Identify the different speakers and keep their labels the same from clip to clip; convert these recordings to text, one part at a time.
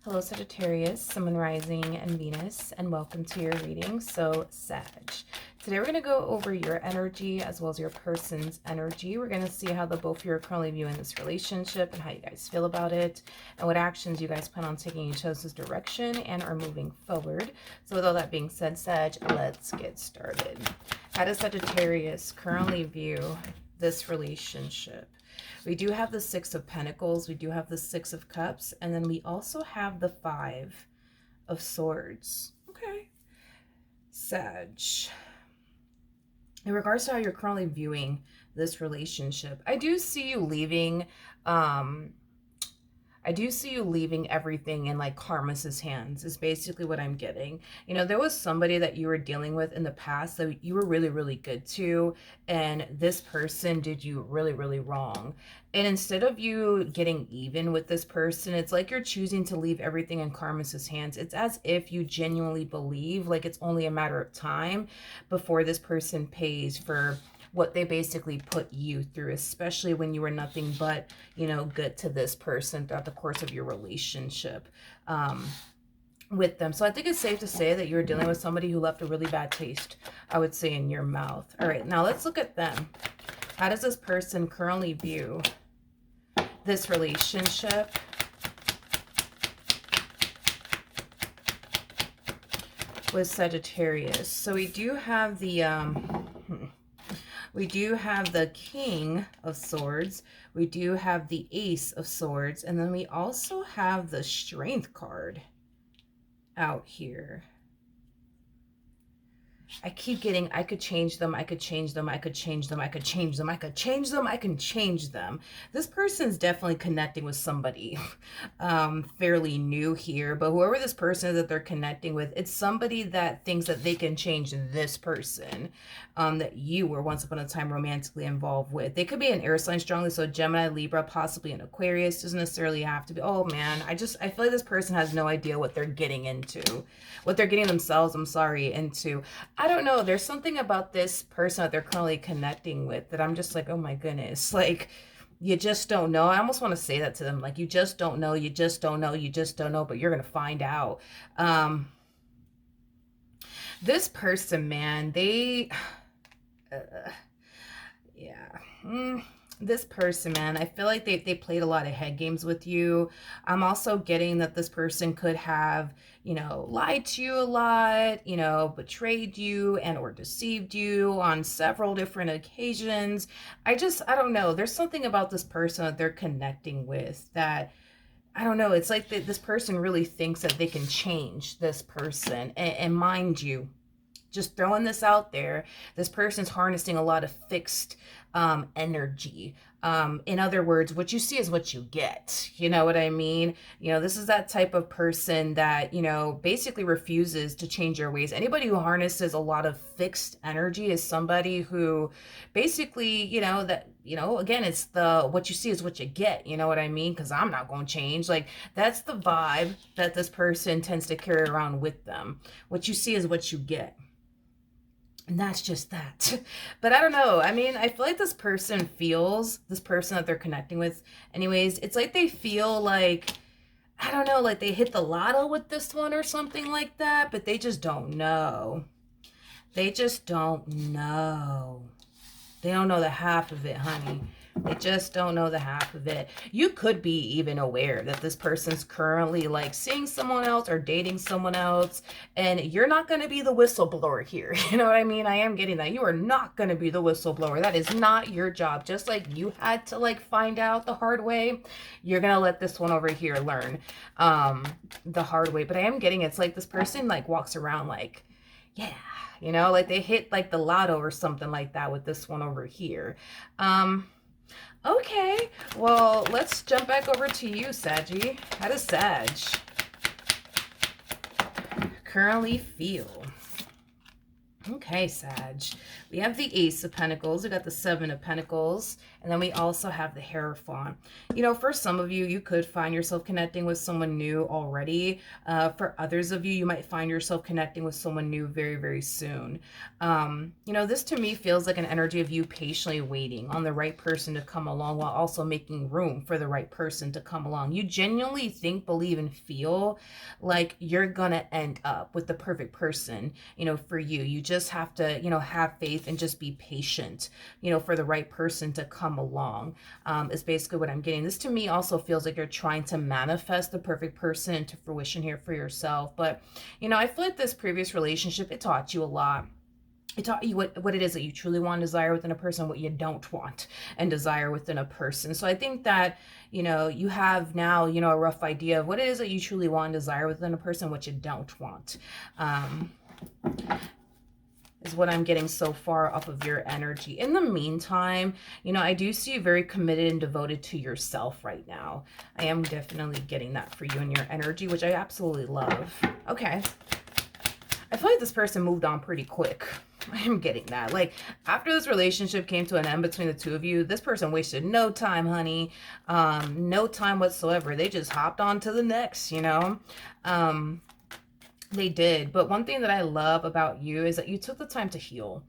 Speaker 1: Hello Sagittarius, Sun, Rising, and Venus, and welcome to your reading. So Sag, today we're going to go over your energy as well as your person's energy. We're going to see how the both of you are currently viewing this relationship and how you guys feel about it and what actions you guys plan on taking each other's direction and are moving forward. So with all that being said, Sag, let's get started. How does Sagittarius currently view this relationship? We do have the Six of Pentacles, we do have the Six of Cups, and then we also have the Five of Swords. Okay. Sag, in regards to how you're currently viewing this relationship, I do see you leaving everything in like karma's hands is basically what I'm getting. You know, there was somebody that you were dealing with in the past that you were really, really good to, and this person did you really, really wrong. And instead of you getting even with this person, it's like you're choosing to leave everything in karma's hands. It's as if you genuinely believe like it's only a matter of time before this person pays for what they basically put you through, especially when you were nothing but, you know, good to this person throughout the course of your relationship with them. So I think it's safe to say that you're dealing with somebody who left a really bad taste, I would say, in your mouth. All right, now let's look at them. How does this person currently view this relationship? With Sagittarius. So we do have the King of Swords, we do have the Ace of Swords, and then we also have the Strength card out here. I keep getting, I could change them, I could change them, I could change them, I could change them, I could change them, I can change them. This person's definitely connecting with somebody fairly new here, but whoever this person is that they're connecting with, it's somebody that thinks that they can change this person that you were once upon a time romantically involved with. They could be an air sign strongly, so Gemini, Libra, possibly an Aquarius. Doesn't necessarily have to be. Oh man, I feel like this person has no idea what they're getting into, what they're getting themselves, into. I don't know. There's something about this person that they're currently connecting with that I'm just like, oh my goodness. Like, you just don't know. I almost want to say that to them. Like, you just don't know. You just don't know. You just don't know. But you're going to find out. This person, man, they... yeah. This person, man, I feel like they played a lot of head games with you. I'm also getting that this person could have, you know, lied to you a lot, you know, betrayed you and or deceived you on several different occasions. I don't know. There's something about this person that they're connecting with that, I don't know. It's like this person really thinks that they can change this person. And mind you, just throwing this out there, this person's harnessing a lot of fixed energy. In other words, what you see is what you get. You know what I mean? You know, this is that type of person that, you know, basically refuses to change their ways. Anybody who harnesses a lot of fixed energy is somebody who basically, you know, that, you know, again, it's the what you see is what you get. You know what I mean? Because I'm not going to change. Like, that's the vibe that this person tends to carry around with them. What you see is what you get. And that's just that. But I don't know. I mean, I feel like this person that they're connecting with anyways, it's like they feel like, I don't know, like they hit the lotto with this one or something like that, but they just don't know. They just don't know. They don't know the half of it, honey. They just don't know the half of it. You could be even aware that this person's currently like seeing someone else or dating someone else, and you're not going to be the whistleblower here. You know what I mean? I am getting that. You are not going to be the whistleblower. That is not your job. Just like you had to like find out the hard way, you're going to let this one over here learn the hard way. But I am getting, it's like this person like walks around like, yeah, you know, like they hit like the lotto or something like that with this one over here. Okay, well, let's jump back over to you, Saggy. How does Sag currently feel Okay, Sag. We have the Ace of Pentacles, we got the Seven of Pentacles, and then we also have the Hierophant. You know, for some of you, you could find yourself connecting with someone new already. For others of you, you might find yourself connecting with someone new very, very soon. You know, this to me feels like an energy of you patiently waiting on the right person to come along while also making room for the right person to come along. You genuinely think, believe, and feel like you're gonna end up with the perfect person, you know, for you. You just have to, you know, have faith and just be patient, you know, for the right person to come along, is basically what I'm getting. This to me also feels like you're trying to manifest the perfect person into fruition here for yourself. But, you know, I feel like this previous relationship, it taught you a lot. It taught you what it is that you truly want and desire within a person, what you don't want and desire within a person. So I think that, you know, you have now, you know, a rough idea of what it is that you truly want and desire within a person, what you don't want. Is what I'm getting so far off of your energy. In the meantime, you know, I do see you very committed and devoted to yourself right now. I am definitely getting that for you in your energy, which I absolutely love. Okay. I feel like this person moved on pretty quick. I am getting that. Like, after this relationship came to an end between the two of you, this person wasted no time, honey. No time whatsoever. They just hopped on to the next, you know? They did. But one thing that I love about you is that you took the time to heal.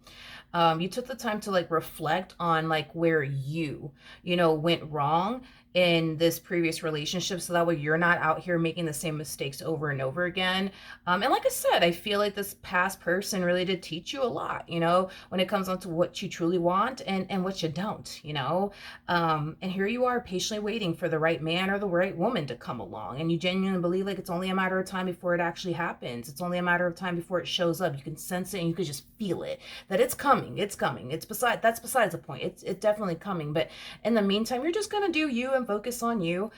Speaker 1: You took the time to like reflect on like where you know, went wrong in this previous relationship, so that way you're not out here making the same mistakes over and over again. And like I said, I feel like this past person really did teach you a lot, you know, when it comes down to what you truly want and what you don't, you know. And here you are patiently waiting for the right man or the right woman to come along, and you genuinely believe like it's only a matter of time before it actually happens. It's only a matter of time before it shows up. You can sense it and you can just feel it, that it's coming. It's coming. That's besides the point. It's definitely coming. But in the meantime, you're just gonna do you and focus on you,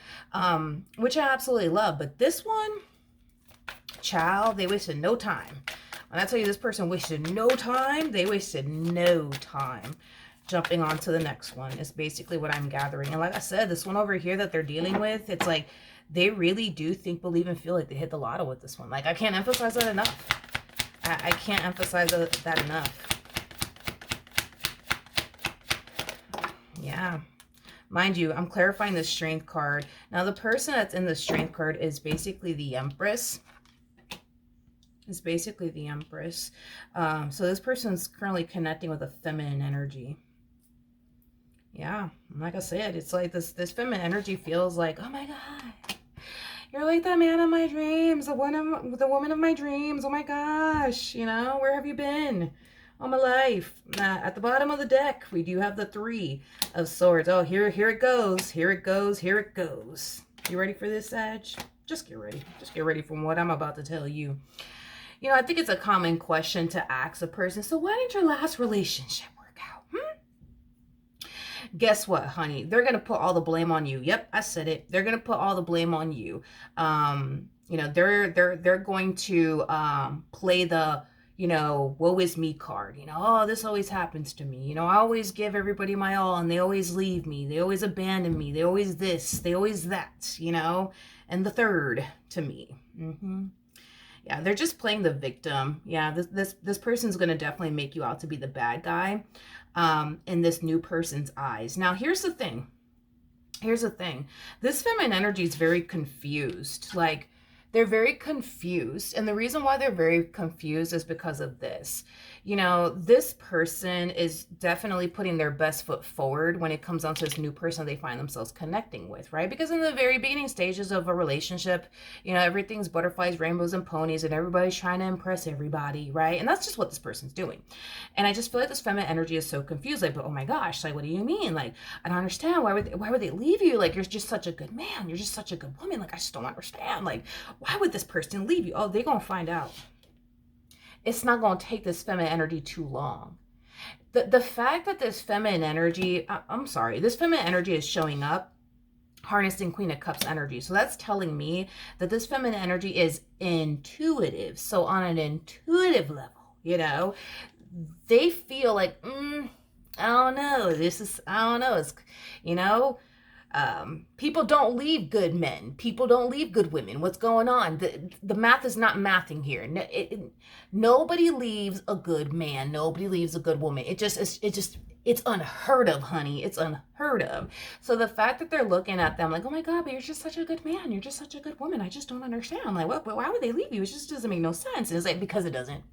Speaker 1: which I absolutely love. But this one, child, they wasted no time. When I tell you this person wasted no time, they wasted no time jumping on to the next one is basically what I'm gathering. And like I said, this one over here that they're dealing with, it's like they really do think, believe, and feel like they hit the lotto with this one. Like, I can't emphasize that enough. I can't emphasize that enough. Yeah. Mind you, I'm clarifying the Strength card. Now, the person that's in the Strength card is basically the Empress. It's basically the Empress. So this person's currently connecting with a feminine energy. Yeah, like I said, it's like this feminine energy feels like, oh my God, you're like the man of my dreams, the woman of my dreams. Oh my gosh, you know, where have you been all my life? At the bottom of the deck, we do have the Three of Swords. Oh, here it goes. Here it goes. Here it goes. You ready for this, Sag? Just get ready. Just get ready from what I'm about to tell you. You know, I think it's a common question to ask a person. So why did your last relationship work out? Guess what, honey? They're going to put all the blame on you. Yep, I said it. They're going to put all the blame on you. You know, they're going to play the, you know, woe is me card. You know, oh, this always happens to me. You know, I always give everybody my all and they always leave me. They always abandon me. They always this, they always that, you know, and the third to me. Yeah, they're just playing the victim. Yeah, this person's going to definitely make you out to be the bad guy in this new person's eyes. Now, here's the thing. Here's the thing. This feminine energy is very confused. Like, they're very confused. And the reason why they're very confused is because of this. You know, this person is definitely putting their best foot forward when it comes down to this new person they find themselves connecting with, right? Because in the very beginning stages of a relationship, you know, everything's butterflies, rainbows, and ponies, and everybody's trying to impress everybody, right? And that's just what this person's doing. And I just feel like this feminine energy is so confused. Like, but oh my gosh, like, what do you mean? Like, I don't understand. Why would they leave you? Like, you're just such a good man. You're just such a good woman. Like, I just don't understand. Like, why would this person leave you? Oh, they're going to find out. It's not going to take this feminine energy too long. The fact that this feminine energy, this feminine energy is showing up, harnessing Queen of Cups energy. So that's telling me that this feminine energy is intuitive. So on an intuitive level, you know, they feel like, I don't know. I don't know. It's, you know, People don't leave good men. People don't leave good women. What's going on? The math is not mathing here. Nobody leaves a good man. Nobody leaves a good woman. It's unheard of, honey. It's unheard of. So the fact that they're looking at them like, oh my God, but you're just such a good man. You're just such a good woman. I just don't understand. I'm like, what? Why would they leave you? It just doesn't make no sense. And it's like, because it doesn't.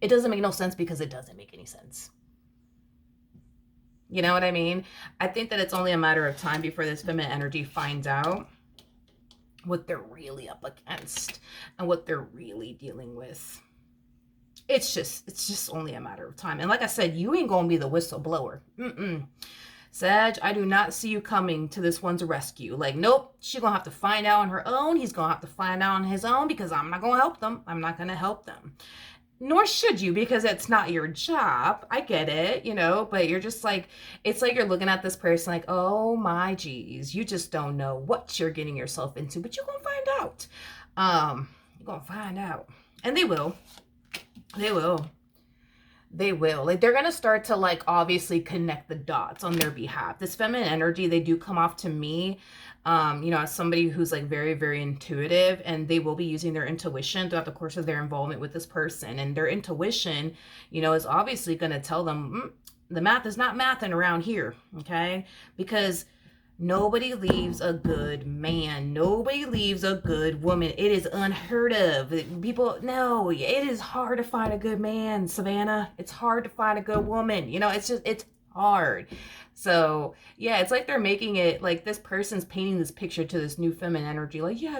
Speaker 1: It doesn't make no sense because it doesn't make any sense. You know what I mean? I think that it's only a matter of time before this feminine energy finds out what they're really up against and what they're really dealing with. It's just only a matter of time. And like I said, you ain't gonna be the whistleblower. Sag, I do not see you coming to this one's rescue. Like, nope, she's gonna have to find out on her own. He's gonna have to find out on his own because I'm not gonna help them. I'm not gonna help them. Nor should you, because it's not your job. I get it, you know, but you're just like, it's like you're looking at this person like, oh my geez, you just don't know what you're getting yourself into, but you're gonna find out. You're gonna find out. And they will. They will. They will. Like, they're going to start to, like, obviously connect the dots on their behalf. This feminine energy, they do come off to me, you know, as somebody who's, like, very, very intuitive, and they will be using their intuition throughout the course of their involvement with this person. And their intuition, you know, is obviously going to tell them, the math is not mathing around here, okay? Because nobody leaves a good man. Nobody leaves a good woman. It is unheard of. People, no, it is hard to find a good man, Savannah. It's hard to find a good woman. You know, it's hard. So, yeah, it's like they're making it, like this person's painting this picture to this new feminine energy. Like, yeah,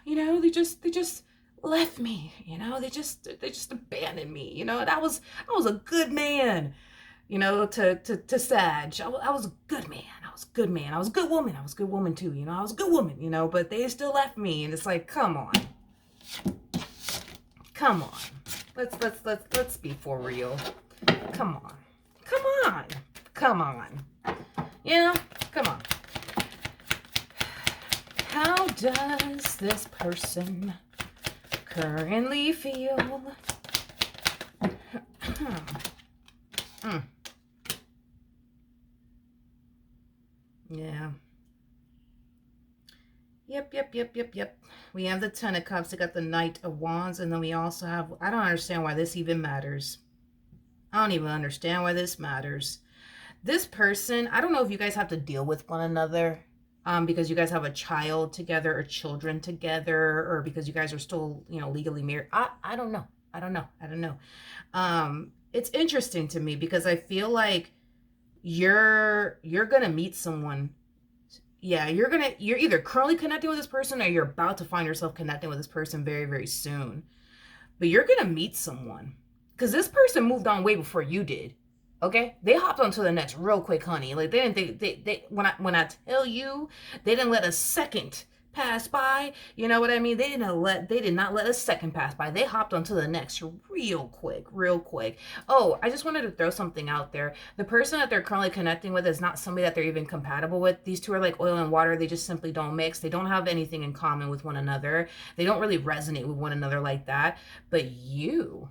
Speaker 1: you know, they just left me. You know, they just abandoned me. You know, I was a good man. You know, to Sag, I was a good man. I was a good man. I was a good woman. I was a good woman too. You know, I was a good woman. You know, but they still left me, and it's like, come on, come on. Let's be for real. Come on, come on, come on. You know, come on. How does this person currently feel? Yeah. Yep. We have the Ten of Cups. We got the Knight of Wands. And then we also have... I don't understand why this even matters. I don't even understand why this matters. This person... I don't know if you guys have to deal with one another. Because you guys have a child together or children together. Or because you guys are still, you know, legally married. I don't know. I don't know. It's interesting to me because I feel like you're gonna meet someone. Yeah, you're either currently connecting with this person or you're about to find yourself connecting with this person very, very soon. But you're gonna meet someone because this person moved on way before you did. Okay, they hopped on to the next real quick, honey. Like they when I tell you, they didn't let a second pass by. You know what I mean? They did not let a second pass by. They hopped onto the next real quick. Oh, I just wanted to throw something out there. The person that they're currently connecting with is not somebody that they're even compatible with. These two are like oil and water. They just simply don't mix. They don't have anything in common with one another. They don't really resonate with one another like that. But you,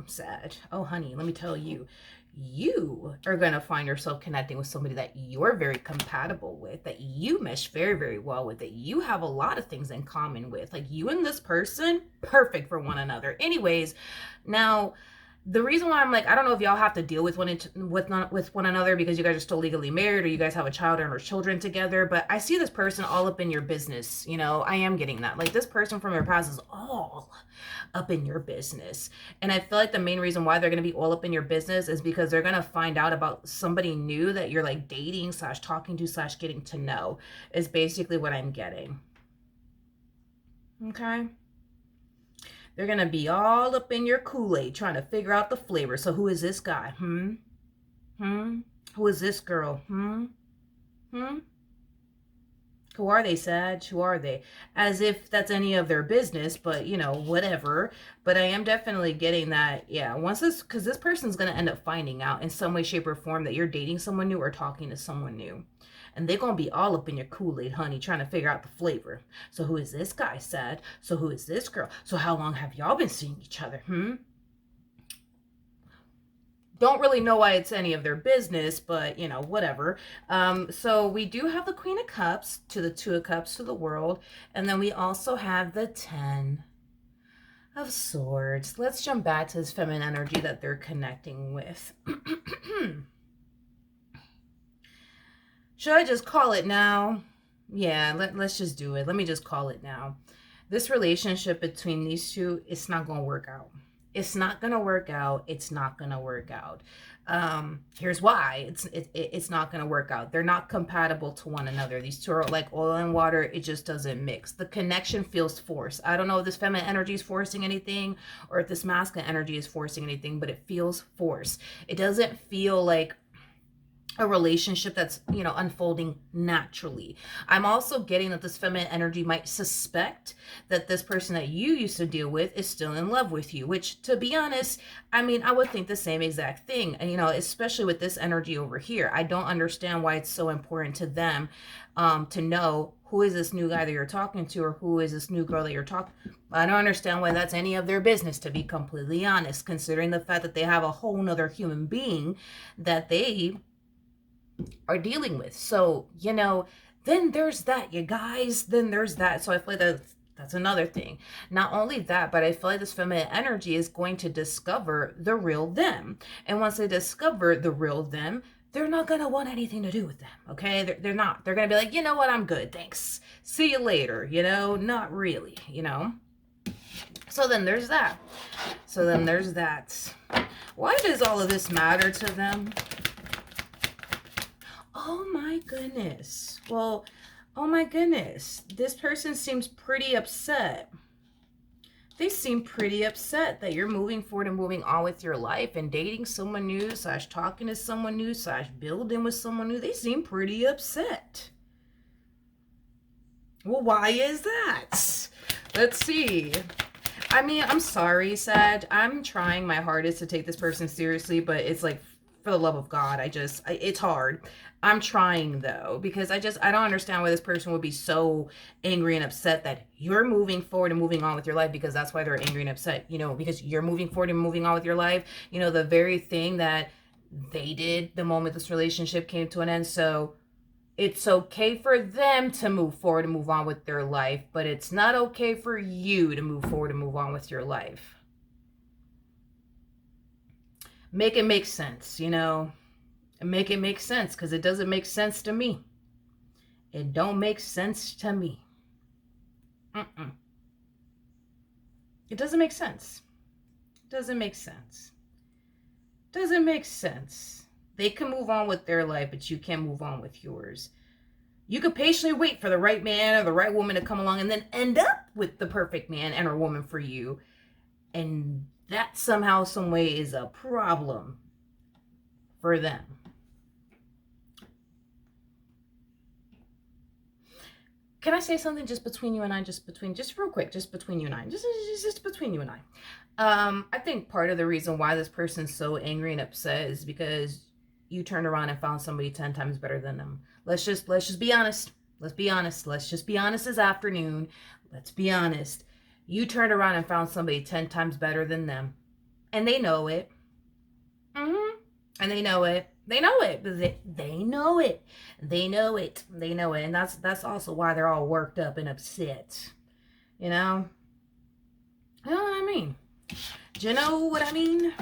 Speaker 1: Sag. Oh, honey, let me tell you. You are going to find yourself connecting with somebody that you're very compatible with, that you mesh very, very well with, that you have a lot of things in common with. Like, you and this person, perfect for one another. Anyways, now, the reason why I'm like, I don't know if y'all have to deal with one another because you guys are still legally married or you guys have a child or children together, but I see this person all up in your business. You know, I am getting that. Like, this person from your past is all up in your business. And I feel like the main reason why they're going to be all up in your business is because they're going to find out about somebody new that you're like dating / talking to / getting to know is basically what I'm getting. Okay. They're going to be all up in your Kool-Aid trying to figure out the flavor. So who is this guy? Who is this girl? Who are they, Sag? Who are they? As if that's any of their business, but, you know, whatever. But I am definitely getting that, yeah, because this person's going to end up finding out in some way, shape, or form that you're dating someone new or talking to someone new. And they're going to be all up in your Kool-Aid, honey, trying to figure out the flavor. So who is this guy, Sag? So who is this girl? So how long have y'all been seeing each other? Don't really know why it's any of their business, but you know, whatever. So we do have the Queen of Cups to the Two of Cups to the World, and then we also have the 10 of Swords. Let's jump back to this feminine energy that they're connecting with. Should I just call it now? Yeah, let's just do it. Let me just call it now. This relationship between these two, it's not going to work out. It's not going to work out. It's not going to work out. Here's why. It's not going to work out. They're not compatible to one another. These two are like oil and water. It just doesn't mix. The connection feels forced. I don't know if this feminine energy is forcing anything or if this masculine energy is forcing anything, but it feels forced. It doesn't feel like a relationship that's, you know, unfolding naturally. I'm also getting that this feminine energy might suspect that this person that you used to deal with is still in love with you, which, to be honest, I mean, I would think the same exact thing. And, you know, especially with this energy over here, I don't understand why it's so important to them to know who is this new guy that you're talking to, or who is this new girl that you're talking. I don't understand why that's any of their business, to be completely honest, considering the fact that they have a whole nother human being that they are dealing with. So, you know, then there's that, you guys. Then there's that. So I feel like that's another thing. Not only that, but I feel like this feminine energy is going to discover the real them. And once they discover the real them, they're not going to want anything to do with them. Okay. They're not. They're going to be like, you know what? I'm good. Thanks. See you later. You know, not really, you know. So then there's that. So then there's that. Why does all of this matter to them? Oh my goodness. Well, oh my goodness. This person seems pretty upset. They seem pretty upset that you're moving forward and moving on with your life and dating someone new, / talking to someone new, / building with someone new. They seem pretty upset. Well, why is that? Let's see. I mean, I'm sorry, Sag. I'm trying my hardest to take this person seriously, but it's like, for the love of God, it's hard. I'm trying though, because I don't understand why this person would be so angry and upset that you're moving forward and moving on with your life, because that's why they're angry and upset, you know, because you're moving forward and moving on with your life, you know, the very thing that they did the moment this relationship came to an end. So it's okay for them to move forward and move on with their life, but it's not okay for you to move forward and move on with your life. Make it make sense, you know. Make it make sense, because it doesn't make sense to me. It don't make sense to me. It doesn't make sense. Doesn't make sense. Doesn't make sense. They can move on with their life, but you can't move on with yours. You could patiently wait for the right man or the right woman to come along and then end up with the perfect man and or woman for you. And that somehow, some way is a problem for them. Can I say something just between you and I, just real quick, just between you and I, just between you and I. I think part of the reason why this person's so angry and upset is because you turned around and found somebody 10 times better than them. Let's just be honest. Let's be honest. Let's just be honest this afternoon. Let's be honest. You turned around and found somebody 10 times better than them. And they know it. And they know it. They know it. They know it. They know it. They know it. And that's also why they're all worked up and upset. You know? You know what I mean? Do you know what I mean?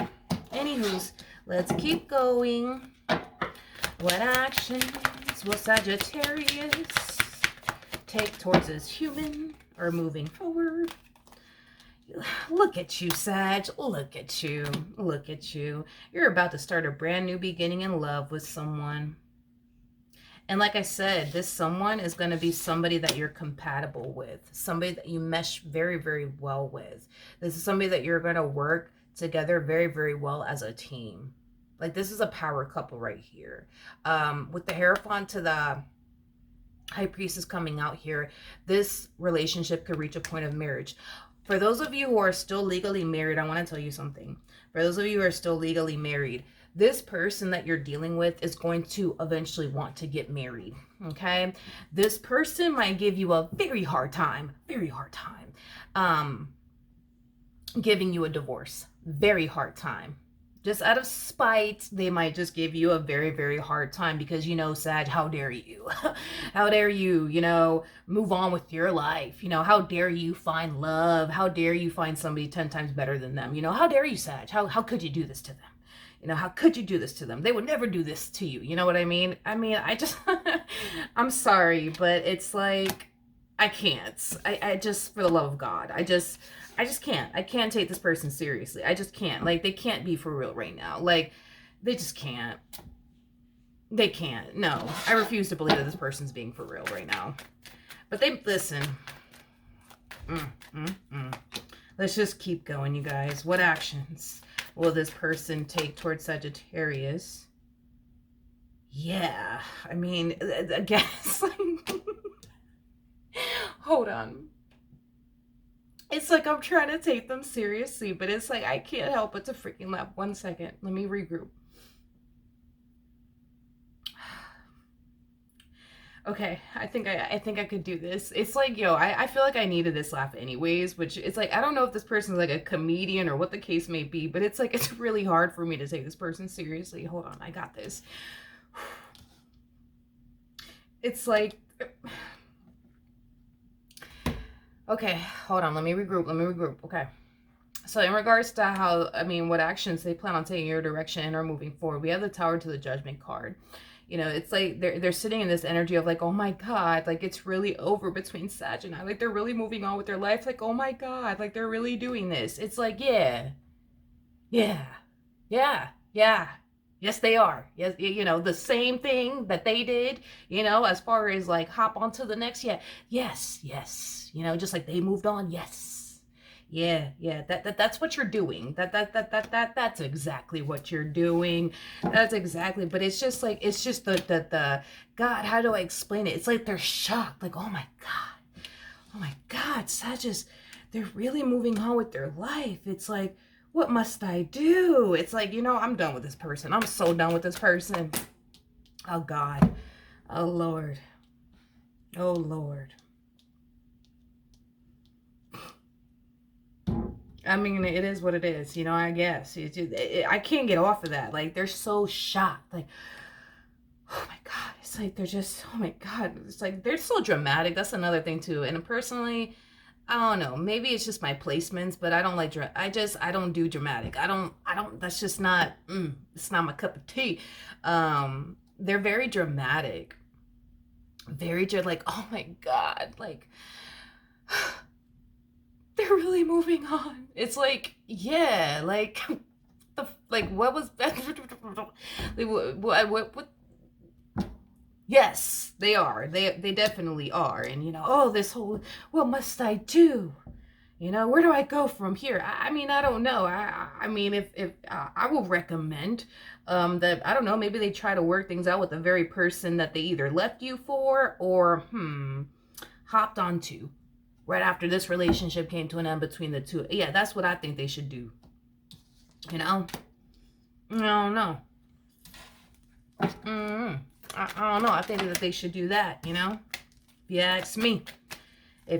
Speaker 1: Anywho's, let's keep going. What actions will Sagittarius take towards his human or moving forward? Look at you, Sag. Look at you. Look at you. You're about to start a brand new beginning in love with someone. And like I said, this someone is going to be somebody that you're compatible with. Somebody that you mesh very, very well with. This is somebody that you're going to work together very, very well as a team. Like, this is a power couple right here. With the Hierophant to the High Priestess coming out here, this relationship could reach a point of marriage. For those of you who are still legally married, I want to tell you something. For those of you who are still legally married, this person that you're dealing with is going to eventually want to get married, okay? This person might give you a very hard time, giving you a divorce. Very hard time, Just out of spite, they might just give you a very, very hard time because, Sag, how dare you? How dare you, move on with your life? How dare you find love? How dare you find somebody 10 times better than them? How dare you, Sag? How could you do this to them? How could you do this to them? They would never do this to you. You know what I mean? I just, I'm sorry, but it's like, I can't. I just, for the love of God, I just can't. I can't take this person seriously. I just can't. Like, they can't be for real right now. Like, they just can't. They can't. No, I refuse to believe that this person's being for real right now. But listen. Let's just keep going, you guys. What actions will this person take towards Sagittarius? Yeah, I mean, I guess. Hold on. It's like I'm trying to take them seriously, but it's like I can't help but to freaking laugh. 1 second. Let me regroup. Okay, I think I could do this. It's like, I feel like I needed this laugh anyways, which it's like, I don't know if this person's like a comedian or what the case may be, but it's like, it's really hard for me to take this person seriously. Hold on, I got this. It's like, okay, hold on, let me regroup. Okay. So in regards to what actions they plan on taking your direction and are moving forward, we have the Tower to the Judgment card. It's like they're sitting in this energy of like, oh my God, like it's really over between Sag and I. Like they're really moving on with their life. Like, oh my God, like they're really doing this. It's like, yeah. Yes, they are. Yes, the same thing that they did, as far as like hop on to the next. Yeah, yes. Just like they moved on. Yes. Yeah. That's what you're doing. That's exactly what you're doing. That's exactly. But it's just like, it's just the God, how do I explain it? It's like they're shocked. Like, oh my God, Sagittarius, they're really moving on with their life. It's like, what must I do? It's like, I'm done with this person. I'm so done with this person. Oh God. Oh Lord. Oh Lord. I mean, it is what it is, I guess. I can't get off of that. Like, they're so shocked. Like, oh my God. It's like, they're just, oh my God. It's like, they're so dramatic. That's another thing, too. And personally, I don't know. Maybe it's just my placements, but I don't like, I don't do dramatic. That's just not, it's not my cup of tea. They're very dramatic. Like, oh my God. Like, they're really moving on. It's like, yeah, like, what was that? What? Yes, they are. They definitely are. And, this whole, what must I do? Where do I go from here? I mean, I don't know. I mean, if I will recommend that, I don't know, maybe they try to work things out with the very person that they either left you for or, hopped onto right after this relationship came to an end between the two. Yeah, that's what I think they should do. I don't know. I don't know. I think that they should do that, If you ask me. I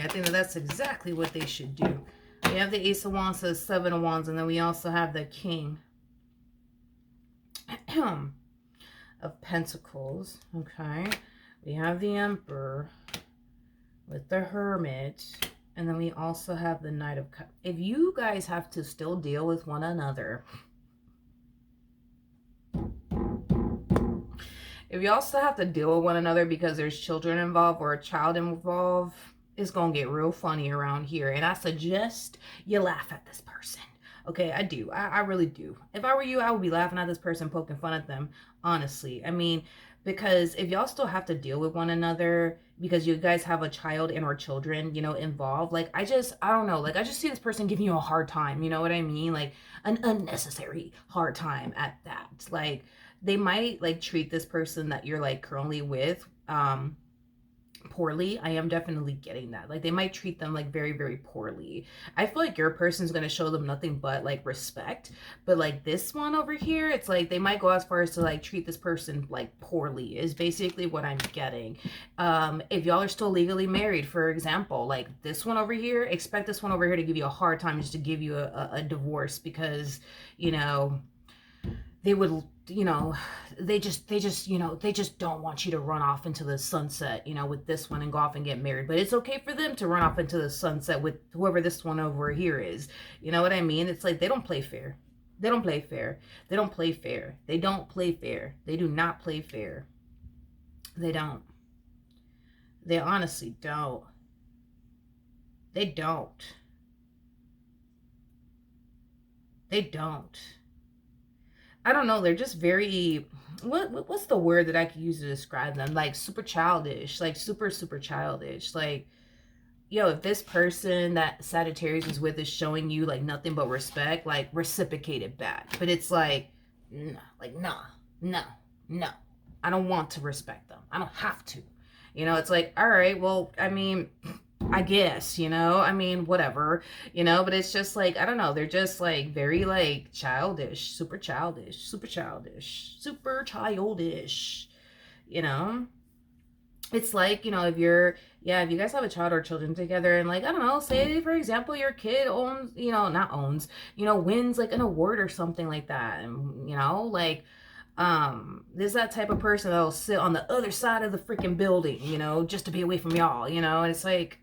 Speaker 1: think that's exactly what they should do. We have the Ace of Wands, the Seven of Wands, and then we also have the King of Pentacles. Okay. We have the Emperor with the Hermit, and then we also have the Knight of Cups. If you guys have to still deal with one another, if y'all still have to deal with one another because there's children involved or a child involved, it's gonna get real funny around here. And I suggest you laugh at this person. Okay, I do. I really do. If I were you, I would be laughing at this person, poking fun at them, honestly. I mean, because if y'all still have to deal with one another because you guys have a child and or children, involved, like, I don't know, like, I just see this person giving you a hard time, you know what I mean? Like, an unnecessary hard time at that. Like, they might, like, treat this person that you're, like, currently with, poorly. I am definitely getting that. Like they might treat them like very, very poorly. I feel like your person's gonna show them nothing but like respect. But like this one over here, it's like they might go as far as to like treat this person like poorly is basically what I'm getting. If y'all are still legally married, for example, like this one over here, expect this one over here to give you a hard time, just to give you a divorce, because you know they would, you know, they just don't want you to run off into the sunset, you know, with this one and go off and get married. But it's okay for them to run off into the sunset with whoever this one over here is. You know what I mean? It's like they don't play fair. They don't play fair. They don't play fair. They don't play fair. They do not play fair. They don't. They honestly don't. They don't. They don't. I don't know. They're just very, what's the word that I could use to describe them? Like super childish, like super childish. Like, yo, if this person that Sagittarius is with is showing you like nothing but respect, like reciprocate it back. But it's like, nah, like nah, no, no. I don't want to respect them. I don't have to. You know, it's like, all right, well, I mean, I guess, you know, I mean, whatever, you know, but it's just like, I don't know, they're just like very like childish, super childish, super childish, super childish, you know. It's like, you know, if you're, yeah, if you guys have a child or children together and like, I don't know, say for example, your kid owns, you know, not owns, you know, wins like an award or something like that. And, you know, like, there's that type of person that'll sit on the other side of the freaking building, you know, just to be away from y'all, you know, and it's like,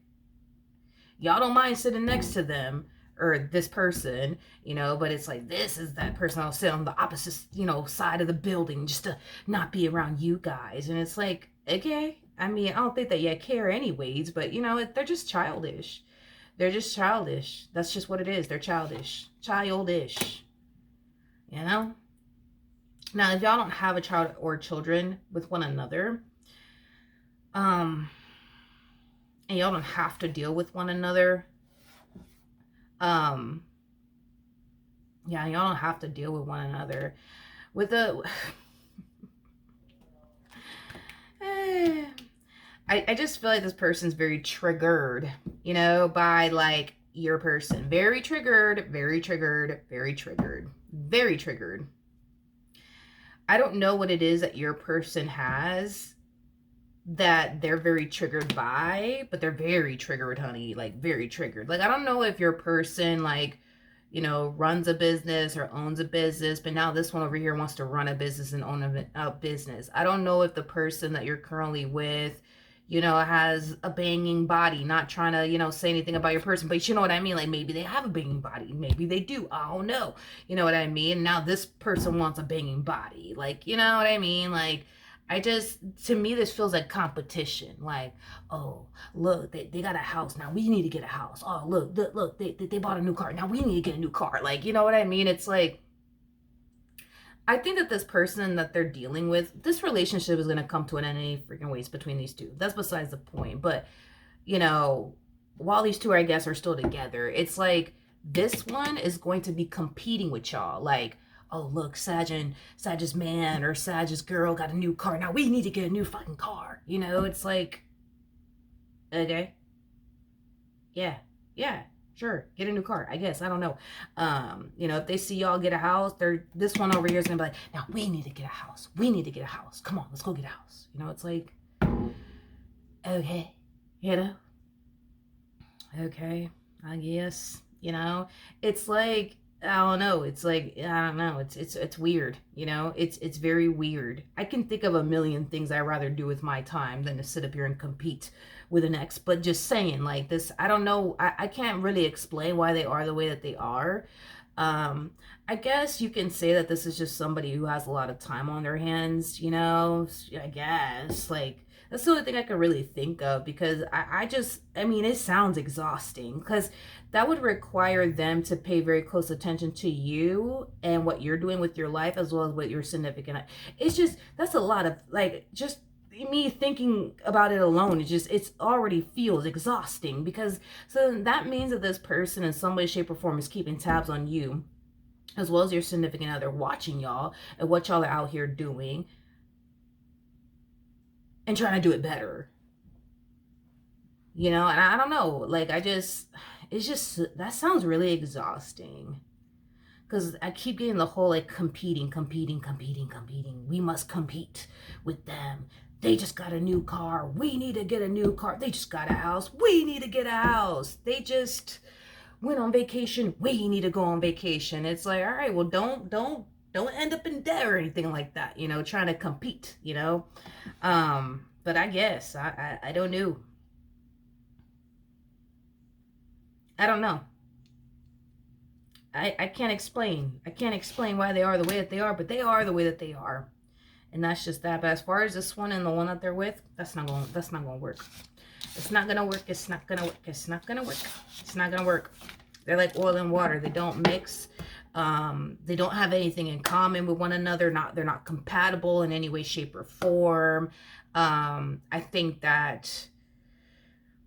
Speaker 1: y'all don't mind sitting next to them or this person, you know, but it's like, this is that person that'll sit on the opposite, you know, side of the building just to not be around you guys. And it's like, okay, I mean, I don't think that you care anyways, but you know, they're just childish. They're just childish. That's just what it is. They're childish. Childish. You know? Now, if y'all don't have a child or children with one another, and y'all don't have to deal with one another, yeah, y'all don't have to deal with one another. With a, I just feel like this person's very triggered, you know, by like your person. Very triggered, very triggered, very triggered, very triggered. I don't know what it is that your person has that they're very triggered by, but they're very triggered, honey. Like very triggered. Like I don't know if your person like, you know, runs a business or owns a business, but now this one over here wants to run a business and own a business. I don't know if the person that you're currently with, you know, has a banging body. Not trying to, you know, say anything about your person, but you know what I mean? Like maybe they have a banging body. Maybe they do. I don't know. You know what I mean? Now this person wants a banging body. Like, you know what I mean? Like, I just, to me, this feels like competition. Like, oh, look, they got a house. Now we need to get a house. Oh, look, they bought a new car. Now we need to get a new car. Like, you know what I mean? It's like, I think that this person that they're dealing with, this relationship is going to come to an end any freaking ways between these two. That's besides the point. But, you know, while these two, I guess, are still together, it's like this one is going to be competing with y'all. Like, oh, look, Sag's man or Sag's girl got a new car. Now we need to get a new fucking car. You know, it's like, okay. Yeah, sure, get a new car, I guess. I don't know. You know, if they see y'all get a house, this one over here is gonna be like, now we need to get a house. We need to get a house. Come on, let's go get a house. You know, it's like, okay, you know, okay, I guess. You know, it's like, I don't know. It's like, I don't know. It's weird. You know, it's very weird. I can think of a million things I'd rather do with my time than to sit up here and compete with an ex. But just saying, like this, I don't know. I can't really explain why they are the way that they are. I guess you can say that this is just somebody who has a lot of time on their hands, you know, I guess. Like, that's the only thing I can really think of, because I mean, it sounds exhausting, because that would require them to pay very close attention to you and what you're doing with your life, as well as what your significant. It's just, that's a lot of, like, just me thinking about it alone, it's already feels exhausting, because so that means that this person in some way, shape, or form is keeping tabs on you, as well as your significant other, watching y'all and what y'all are out here doing and trying to do it better. And I don't know, like, it's just, that sounds really exhausting. Because I keep getting the whole like competing, competing, competing, competing. We must compete with them. They just got a new car. We need to get a new car. They just got a house. We need to get a house. They just went on vacation. We need to go on vacation. It's like, all right, well, don't end up in debt or anything like that. Trying to compete. But I guess I don't know. I don't know. I can't explain. I can't explain why they are the way that they are, but they are the way that they are. And that's just that. But as far as this one and the one that they're with, that's not gonna work. It's not gonna work. It's not gonna work. It's not gonna work. It's not gonna work. They're like oil and water. They don't mix. They don't have anything in common with one another. They're not compatible in any way, shape, or form. I think that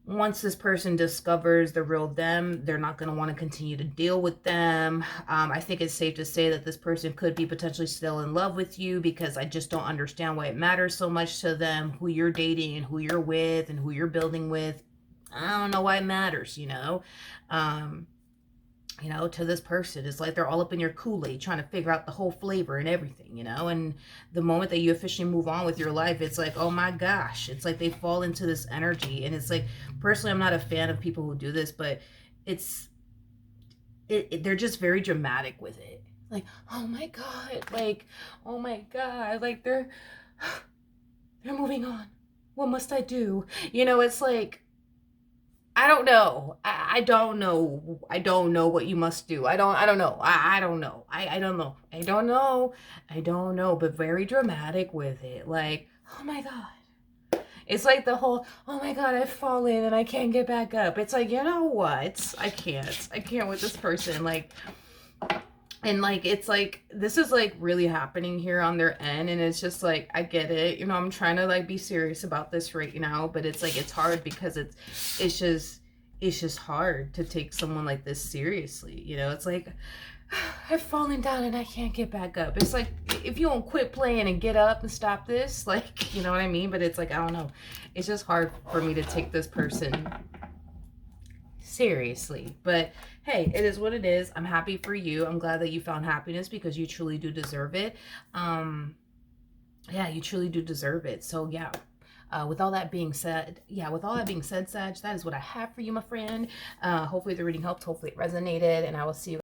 Speaker 1: once this person discovers the real them, they're not going to want to continue to deal with them. I think it's safe to say that this person could be potentially still in love with you, because I just don't understand why it matters so much to them who you're dating and who you're with and who you're building with. I don't know why it matters. To this person, it's like they're all up in your Kool-Aid trying to figure out the whole flavor and everything, and the moment that you officially move on with your life, it's like, oh my gosh, it's like they fall into this energy. And it's like, personally, I'm not a fan of people who do this, but they're just very dramatic with it. Like, oh my god, like, oh my god, like they're moving on. What must I do? It's like, I don't know. I don't know. I don't know what you must do. I don't know. I don't know. I don't know. I don't know. I don't know. But very dramatic with it. Like, oh my God. It's like the whole, oh my God, I've fallen and I can't get back up. It's like, you know what? I can't. I can't with this person. Like, and like, it's like, this is like really happening here on their end. And it's just like, I get it. I'm trying to like be serious about this right now, but it's like, it's hard because it's just hard to take someone like this seriously. It's like, I've fallen down and I can't get back up. It's like, if you don't quit playing and get up and stop this, like, you know what I mean? But it's like, I don't know. It's just hard for me to take this person seriously. But hey, it is what it is. I'm happy for you. I'm glad that you found happiness, because you truly do deserve it. Yeah, you truly do deserve it. So yeah. With all that being said, Sag, that is what I have for you, my friend. Hopefully the reading helped. Hopefully it resonated, and I will see you